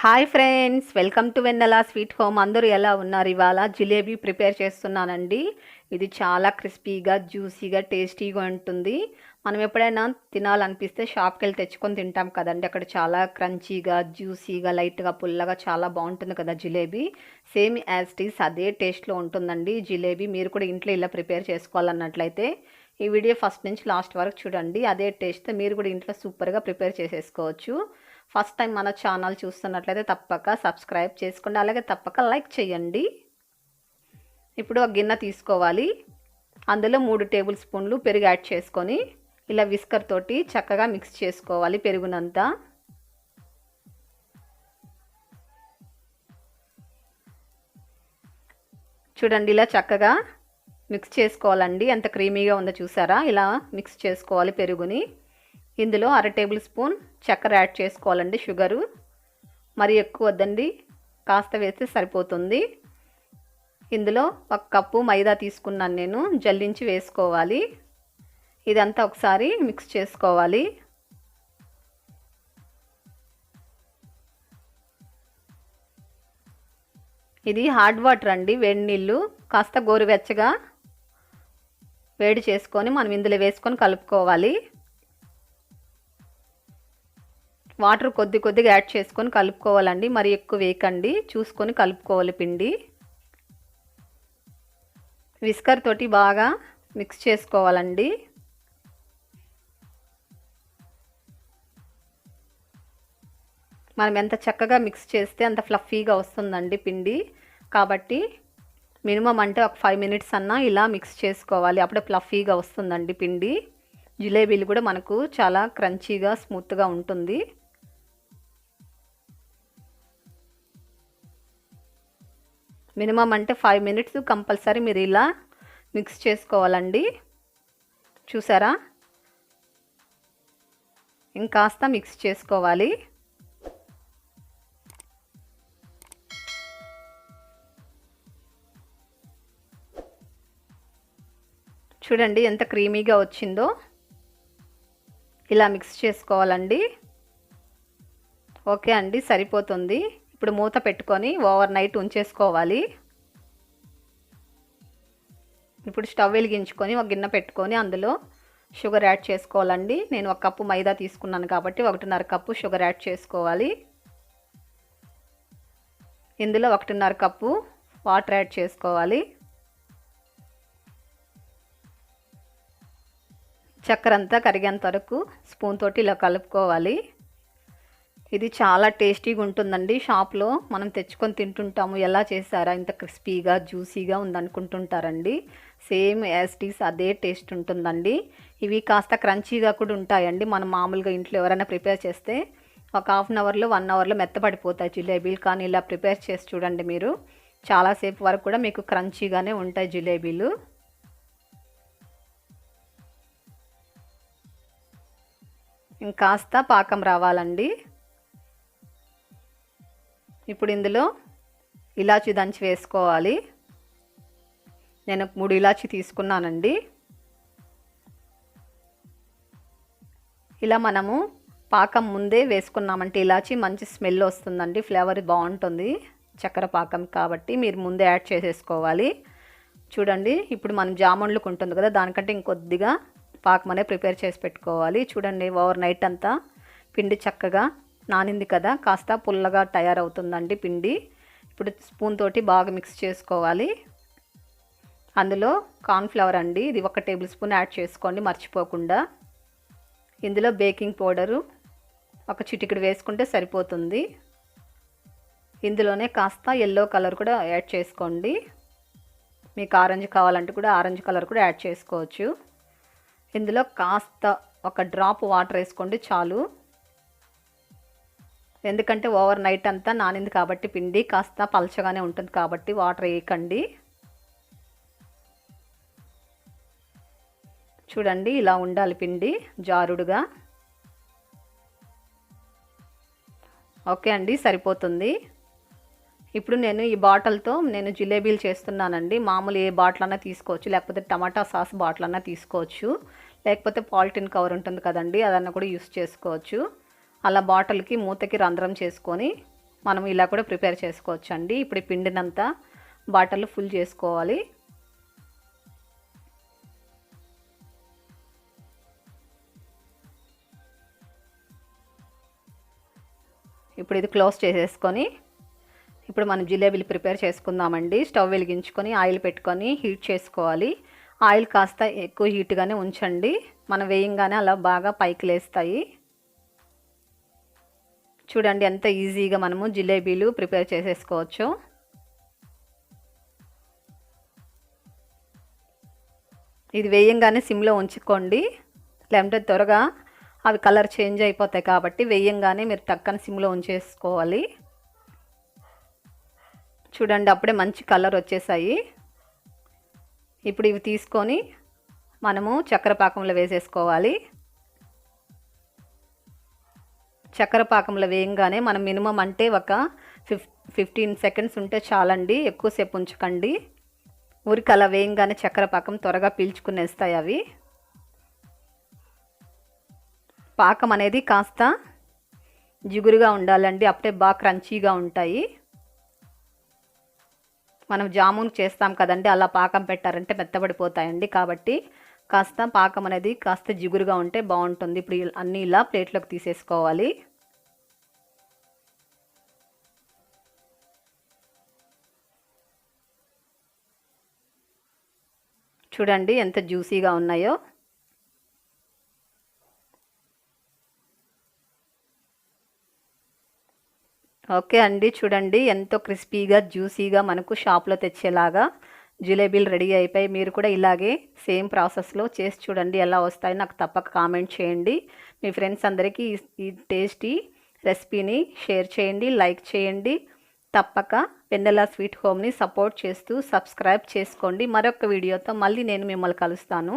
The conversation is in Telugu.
Hi friends, welcome to Vennela sweet home. అందరూ ఎలా ఉన్నారు? ఇవాళ జిలేబీ ప్రిపేర్ చేస్తున్నానండి. ఇది చాలా క్రిస్పీగా, జ్యూసీగా, టేస్టీగా ఉంటుంది. మనం ఎప్పుడైనా తినాలనిపిస్తే షాప్కి వెళ్ళి తెచ్చుకొని తింటాం కదండి. అక్కడ చాలా క్రంచీగా, జ్యూసీగా, లైట్గా, పుల్లగా చాలా బాగుంటుంది కదా జిలేబీ. సేమ్ యాజ్ టీస్ అదే టేస్ట్లో ఉంటుందండి జిలేబీ. మీరు కూడా ఇంట్లో ఇలా ప్రిపేర్ చేసుకోవాలన్నట్లయితే ఈ వీడియో ఫస్ట్ నుంచి లాస్ట్ వరకు చూడండి. అదే టేస్ట్తో మీరు కూడా ఇంట్లో సూపర్గా ప్రిపేర్ చేసేసుకోవచ్చు. ఫస్ట్ టైం మన ఛానల్ చూస్తున్నట్లయితే తప్పక సబ్స్క్రైబ్ చేసుకోండి, అలాగే తప్పక లైక్ చేయండి. ఇప్పుడు ఒక గిన్నె తీసుకోవాలి. అందులో 3 టేబుల్ స్పూన్లు పెరుగు యాడ్ చేసుకొని ఇలా విస్కర్ తోటి చక్కగా మిక్స్ చేసుకోవాలి పెరుగునంతా. చూడండి, ఇలా చక్కగా మిక్స్ చేసుకోవాలండి. ఎంత క్రీమీగా ఉందో చూసారా? ఇలా మిక్స్ చేసుకోవాలి పెరుగుని. ఇందులో 1/2 టేబుల్ స్పూన్ చక్కెర యాడ్ చేసుకోవాలండి. షుగరు మరి ఎక్కువ వద్దండి, కాస్త వేస్తే సరిపోతుంది. ఇందులో 1 కప్పు మైదా తీసుకున్నాను నేను, జల్లించి వేసుకోవాలి. ఇదంతా ఒకసారి మిక్స్ చేసుకోవాలి. ఇది హార్డ్ వాటర్ అండి, వేడి నీళ్ళు కాస్త గోరువెచ్చగా వేడి చేసుకొని మనం ఇందులో వేసుకొని కలుపుకోవాలి. వాటర్ కొద్దిగా యాడ్ చేసుకొని కలుపుకోవాలండి, మరి ఎక్కువ వేయకండి, చూసుకొని కలుపుకోవాలి పిండి. విస్కర్ తోటి బాగా మిక్స్ చేసుకోవాలండి. మనం ఎంత చక్కగా మిక్స్ చేస్తే అంత ఫ్లఫీగా వస్తుందండి పిండి. కాబట్టి మినిమం అంటే ఒక 5 మినిట్స్ అన్నా ఇలా మిక్స్ చేసుకోవాలి, అప్పుడే ఫ్లఫీగా వస్తుందండి పిండి. జిలేబీలు కూడా మనకు చాలా క్రంచీగా, స్మూత్గా ఉంటుంది. మినిమం అంటే 5 మినిట్స్ కంపల్సరీ మీరు ఇలా మిక్స్ చేసుకోవాలండి. చూసారా? ఇంకాస్త మిక్స్ చేసుకోవాలి. చూడండి ఎంత క్రీమీగా వచ్చిందో. ఇలా మిక్స్ చేసుకోవాలండి. ఓకే అండి, సరిపోతుంది. ఇప్పుడు మూత పెట్టుకొని ఓవర్ నైట్ ఉంచేసుకోవాలి. ఇప్పుడు స్టవ్ వెలిగించుకొని ఒక గిన్నె పెట్టుకొని అందులో షుగర్ యాడ్ చేసుకోవాలండి. నేను 1 కప్పు మైదా తీసుకున్నాను కాబట్టి 1.5 కప్పు షుగర్ యాడ్ చేసుకోవాలి. ఇందులో 1.5 కప్పు వాటర్ యాడ్ చేసుకోవాలి. చక్కెర అంతా కరిగేంత వరకు స్పూన్ తోటి ఇలా కలుపుకోవాలి. ఇది చాలా టేస్టీగా ఉంటుందండి. షాప్లో మనం తెచ్చుకొని తింటుంటాము, ఎలా చేశారా ఇంత క్రిస్పీగా, జ్యూసీగా ఉందనుకుంటుంటారండి. సేమ్ యాజ్ టీస్ అదే టేస్ట్ ఉంటుందండి. ఇవి కాస్త క్రంచీగా కూడా ఉంటాయండి. మనం మామూలుగా ఇంట్లో ఎవరైనా ప్రిపేర్ చేస్తే ఒక హాఫ్ అన్ అవర్లో 1 అవర్లో మెత్తపడిపోతాయి జిలేబీలు. కానీ ఇలా ప్రిపేర్ చేసి చూడండి మీరు, చాలాసేపు వరకు కూడా మీకు క్రంచీగానే ఉంటాయి జిలేబీలు. ఇంకాస్త పాకం రావాలండి. ఇప్పుడు ఇందులో ఇలాచీ దంచి వేసుకోవాలి. నేను 3 ఇలాచీ తీసుకున్నానండి. ఇలా మనము పాకం ముందే వేసుకున్నామంటే ఇలాచీ మంచి స్మెల్ వస్తుందండి, ఫ్లేవర్ బాగుంటుంది. చక్కెర పాకం కాబట్టి మీరు ముందే యాడ్ చేసేసుకోవాలి. చూడండి, ఇప్పుడు మనం జామున్లకు ఉంటుంది కదా, దానికంటే ఇంకొద్దిగా పాకం అనేది ప్రిపేర్ చేసి పెట్టుకోవాలి. చూడండి, ఓవర్ నైట్ అంతా పిండి చక్కగా నానింది కదా, కాస్త పుల్లగా తయారవుతుందండి పిండి. ఇప్పుడు స్పూన్ తోటి బాగా మిక్స్ చేసుకోవాలి. అందులో కార్న్ఫ్లవర్ అండి, ఇది 1 టేబుల్ స్పూన్ యాడ్ చేసుకోండి మర్చిపోకుండా. ఇందులో బేకింగ్ పౌడరు 1 చిటికెడు వేసుకుంటే సరిపోతుంది. ఇందులోనే కాస్త ఎల్లో కలర్ కూడా యాడ్ చేసుకోండి. మీకు ఆరెంజ్ కావాలంటే కూడా ఆరెంజ్ కలర్ కూడా యాడ్ చేసుకోవచ్చు. ఇందులో కాస్త 1 డ్రాప్ వాటర్ వేసుకోండి చాలు. ఎందుకంటే ఓవర్ నైట్ అంతా నానింది కాబట్టి పిండి కాస్త పలచగానే ఉంటుంది కాబట్టి వాటర్ వేయకండి. చూడండి, ఇలా ఉండాలి పిండి జారుడుగా. ఓకే అండి, సరిపోతుంది. ఇప్పుడు నేను ఈ బాటిల్తో నేను జిలేబీలు చేస్తున్నానండి. మామూలు ఏ బాటిల్ అన్నా తీసుకోవచ్చు, లేకపోతే టమాటా సాస్ బాటిల్ అన్నా తీసుకోవచ్చు, లేకపోతే పాలిథిన్ కవర్ ఉంటుంది కదండి, అదన్నా కూడా యూస్ చేసుకోవచ్చు. అలా బాటిల్కి మూతకి రంధ్రం చేసుకొని మనం ఇలా కూడా ప్రిపేర్ చేసుకోవచ్చండి. ఇప్పుడు ఈ పిండినంతా బాటిల్లో ఫుల్ చేసుకోవాలి. ఇప్పుడు ఇది క్లోజ్ చేసేసుకొని ఇప్పుడు మనం జిలేబీలు ప్రిపేర్ చేసుకుందామండి. స్టవ్ వెలిగించుకొని ఆయిల్ పెట్టుకొని హీట్ చేసుకోవాలి. ఆయిల్ కాస్త ఎక్కువ హీట్గానే ఉంచండి. మనం వేయంగానే అలా బాగా పైకి లేస్తాయి. చూడండి ఎంత ఈజీగా మనము జిలేబీలు ప్రిపేర్ చేసేసుకోవచ్చు. ఇది వేయంగానే సిమ్లో ఉంచుకోండి, లేదంటే త్వరగా అవి కలర్ చేంజ్ అయిపోతాయి. కాబట్టి వేయంగానే మీరు టక్కన సిమ్లో ఉంచేసుకోవాలి. చూడండి అప్పుడే మంచి కలర్ వచ్చేసాయి. ఇప్పుడు ఇవి తీసుకొని మనము చక్కెర పాకంలో వేసేసుకోవాలి. చక్కెర పాకంలో వేయంగానే మనం మినిమం అంటే ఒక 15 సెకండ్స్ ఉంటే చాలండి, ఎక్కువసేపు ఉంచకండి. ఊరికి అలా వేయంగానే చక్కెర పాకం త్వరగా పీల్చుకునేస్తాయి అవి. పాకం అనేది కాస్త జిగురుగా ఉండాలండి, అప్పుడే బాగా క్రంచీగా ఉంటాయి. మనం జామున్ చేస్తాం కదండి, అలా పాకం పెట్టారంటే మెత్తబడిపోతాయండి. కాబట్టి కాస్త పాకం అనేది కాస్త జిగురుగా ఉంటే బాగుంటుంది. ఇప్పుడు అన్నీ ఇలా ప్లేట్లోకి తీసేసుకోవాలి. చూడండి ఎంత జ్యూసీగా ఉన్నాయో. ఓకే అండి, చూడండి ఎంతో క్రిస్పీగా జ్యూసీగా మనకు షాప్లో తెచ్చేలాగా జిలేబీలు రెడీ అయిపోయి. మీరు కూడా ఇలాగే సేమ్ ప్రాసెస్లో చేసి చూడండి, ఎలా వస్తాయో నాకు తప్పక కామెంట్ చేయండి. మీ ఫ్రెండ్స్ అందరికీ ఈ టేస్టీ రెసిపీని షేర్ చేయండి, లైక్ చేయండి. తప్పక వెన్నెలా స్వీట్ హోమ్ని సపోర్ట్ చేస్తూ సబ్స్క్రైబ్ చేసుకోండి. మరొక వీడియోతో మళ్ళీ నేను మిమ్మల్ని కలుస్తాను.